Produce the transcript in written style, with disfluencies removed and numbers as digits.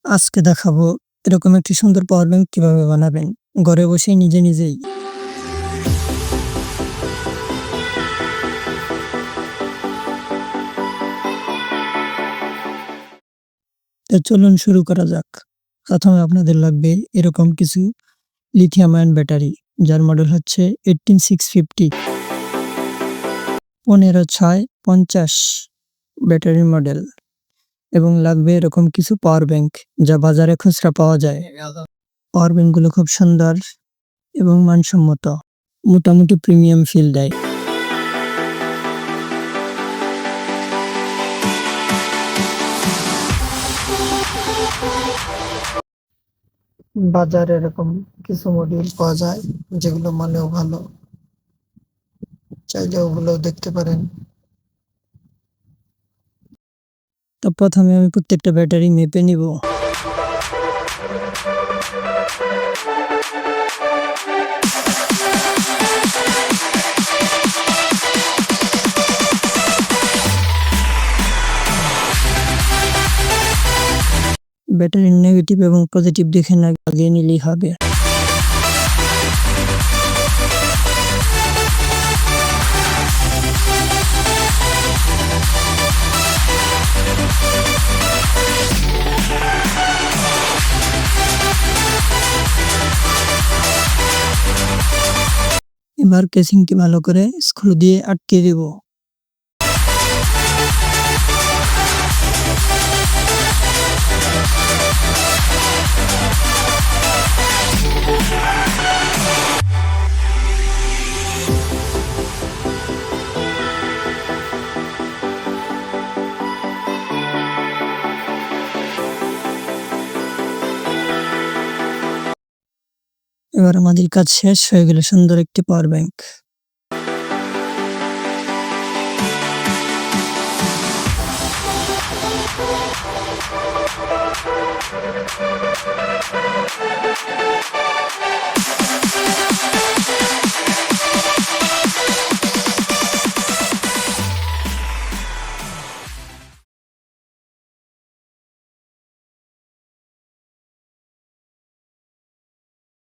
আজকে দেখাবো এরকম একটি সুন্দর পাওয়ার ব্যাংক কিভাবে বানাবেন ঘরে বসেই নিজেই। তো চলুন শুরু করা যাক। প্রথমে আপনাদের লাগবে এরকম কিছু লিথিয়াম আয়ন ব্যাটারি, যার মডেল হচ্ছে 18650 15650 ব্যাটারির মডেল, এবং লাগবে এরকম কিছু পাওয়ার ব্যাংক যা বাজারে খুচরা পাওয়া যায়। পাওয়ার ব্যাংকগুলো খুব সুন্দর এবং মানসম্মত, মোটামুটি প্রিমিয়াম ফিল দেয়। বাজারে এরকম কিছু মডিউল পাওয়া যায় যেগুলো মানেও ভালো, চাইলে ওগুলো দেখতে পারেন। তো প্রথমে আমি প্রত্যেকটা ব্যাটারি মেপে নিব। ব্যাটারির নেগেটিভ এবং পজিটিভ দেখে লাগিয়ে নিলেই হবে। এবার কেসিংটি ভালো করে স্ক্রু দিয়ে আটকে দেব। এবার আমাদের কাজ শেষ হয়ে গেল, সুন্দর একটি পাওয়ার ব্যাংক।